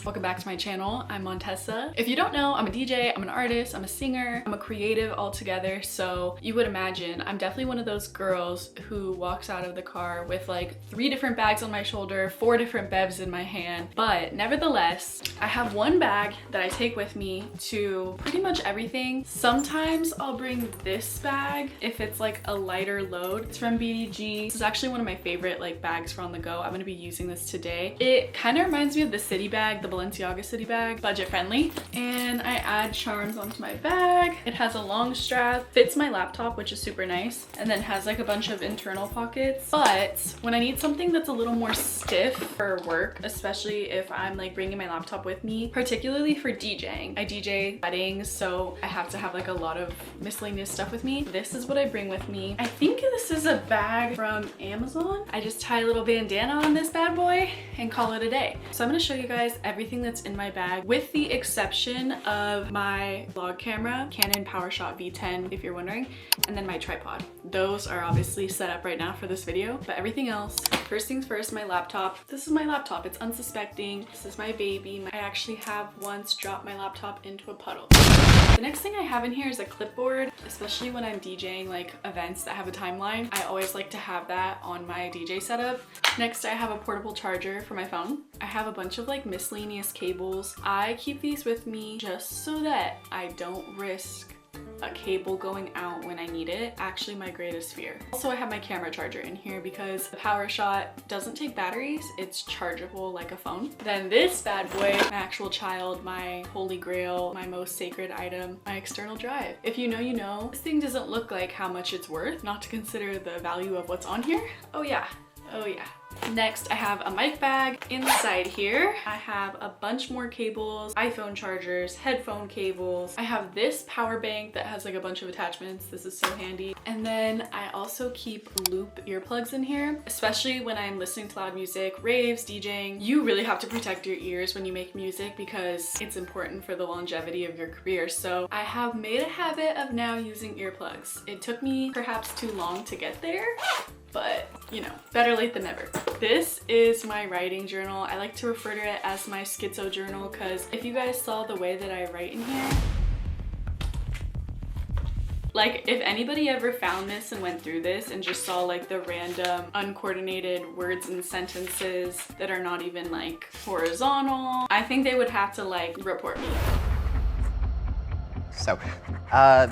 welcome back to my channel. I'm Montessa. If you don't know, I'm a DJ, I'm an artist, I'm a singer, I'm a creative altogether, so you would imagine I'm definitely one of those girls who walks out of the car with like 3 different bags on my shoulder, 4 different bevs in my hand, but nevertheless, I have one bag that I take with me to pretty much everything. Sometimes I'll bring this bag if it's like a lighter load. It's from BDG. This is actually one of my favorite like bags for on the go. I'm gonna be using this today. It kind of reminds me of the city bag, the Balenciaga city bag, budget friendly. And I add charms onto my bag. It has a long strap, fits my laptop, which is super nice, and then has like a bunch of internal pockets. But when I need something that's a little more stiff for work, especially if I'm like bringing my laptop with me, particularly for DJing. I DJ weddings, so I have to have like a lot of miscellaneous stuff with me. This is what I bring with me. I think this is a bag from Amazon. I just tie a little bandana on this bad boy and call it a day. So I'm gonna show you guys everything that's in my bag with the exception of my vlog camera, Canon PowerShot V10 if you're wondering, and then my tripod. Those are obviously set up right now for this video, but everything else, first things first, my laptop. This is my laptop, it's unsuspecting. This is my baby. I actually have once dropped my laptop into a puddle. The next thing I have in here is a clipboard, especially when I'm DJing like events that have a timeline. I always like to have that on my DJ setup. Next, I have a portable charger for my phone. I have a bunch of like miscellaneous cables. I keep these with me just so that I don't risk a cable going out when I need it. Actually my greatest fear. Also, I have my camera charger in here because the PowerShot doesn't take batteries. It's chargeable like a phone. Then this bad boy, my actual child, my holy grail, my most sacred item, my external drive. If you know, you know. This thing doesn't look like how much it's worth, not to consider the value of what's on here. Oh yeah, oh yeah. Next, I have a mic bag. Inside here, I have a bunch more cables, iPhone chargers, headphone cables. I have this power bank that has like a bunch of attachments. This is so handy. And then I also keep loop earplugs in here, especially when I'm listening to loud music, raves, DJing. You really have to protect your ears when you make music because it's important for the longevity of your career. So I have made a habit of now using earplugs. It took me perhaps too long to get there, but you know, better late than never. This is my writing journal. I like to refer to it as my schizo journal because if you guys saw the way that I write in here, like if anybody ever found this and went through this and just saw like the random uncoordinated words and sentences that are not even like horizontal, I think they would have to like report me. So,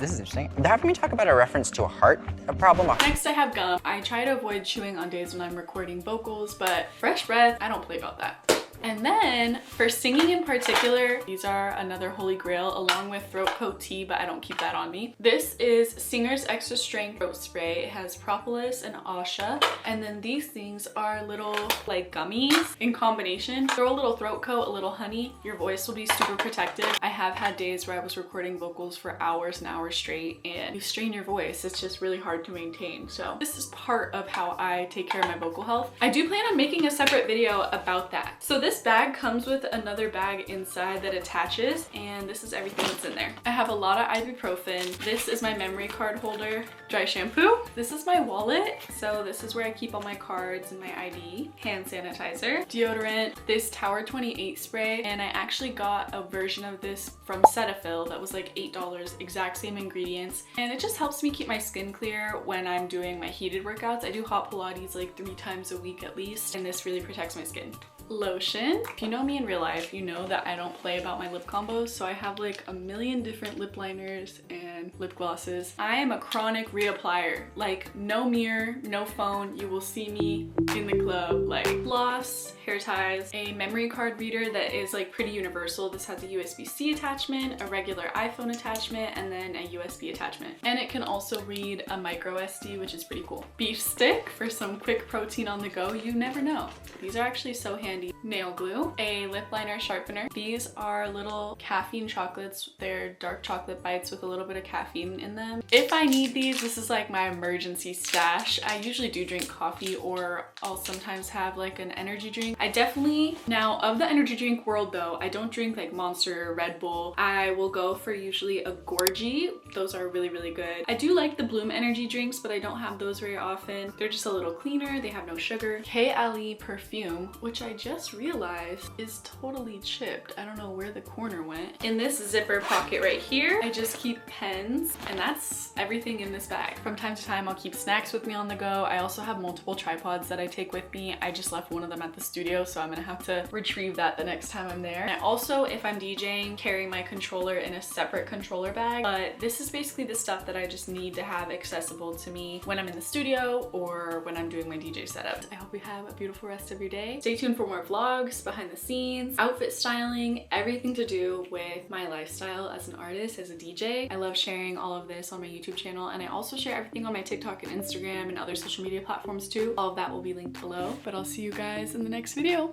this is interesting. They're having me talk about a reference to a heart problem. Next, I have gum. I try to avoid chewing on days when I'm recording vocals, but fresh breath, I don't play about that. And then for singing in particular, these are another holy grail along with throat coat tea, but I don't keep that on me. This is Singer's Extra Strength Throat Spray. It has propolis and asha. And then these things are little like gummies in combination. Throw a little throat coat, a little honey, your voice will be super protected. I have had days where I was recording vocals for hours and hours straight and you strain your voice. It's just really hard to maintain. So this is part of how I take care of my vocal health. I do plan on making a separate video about that. So this bag comes with another bag inside that attaches, and this is everything that's in there. I have a lot of ibuprofen. This is my memory card holder, dry shampoo. This is my wallet. So this is where I keep all my cards and my ID, hand sanitizer, deodorant, this Tower 28 spray, and I actually got a version of this from Cetaphil that was like $8, exact same ingredients. And it just helps me keep my skin clear when I'm doing my heated workouts. I do hot Pilates like 3 times a week at least, and this really protects my skin. Lotion. If you know me in real life, you know that I don't play about my lip combos, so I have like a million different lip liners and lip glosses. I am a chronic reapplier. Like no mirror, no phone, you will see me in the club. Like floss, hair ties, a memory card reader that is like pretty universal. This has a USB-C attachment, a regular iPhone attachment, and then a USB attachment. And it can also read a micro SD, which is pretty cool. Beef stick for some quick protein on the go. You never know. These are actually so handy. Nail glue, a lip liner sharpener. These are little caffeine chocolates. They're dark chocolate bites with a little bit of caffeine in them. If I need these, this is like my emergency stash. I usually do drink coffee, or I'll sometimes have like an energy drink. I definitely, now of the energy drink world though, I don't drink like Monster or Red Bull. I will go for usually a Gorgie. Those are really, really good. I do like the Bloom energy drinks, but I don't have those very often. They're just a little cleaner. They have no sugar. KLE perfume, which I just just realized is totally chipped. I don't know where the corner went. In this zipper pocket right here, I just keep pens, and that's everything in this bag. From time to time, I'll keep snacks with me on the go. I also have multiple tripods that I take with me. I just left one of them at the studio, so I'm gonna have to retrieve that the next time I'm there. And I also, if I'm DJing, carry my controller in a separate controller bag, but this is basically the stuff that I just need to have accessible to me when I'm in the studio or when I'm doing my DJ setup. I hope you have a beautiful rest of your day. Stay tuned for more vlogs, behind the scenes, outfit styling, everything to do with my lifestyle as an artist, as a DJ. I love sharing all of this on my YouTube channel, and I also share everything on my TikTok and Instagram and other social media platforms too. All of that will be linked below, but I'll see you guys in the next video.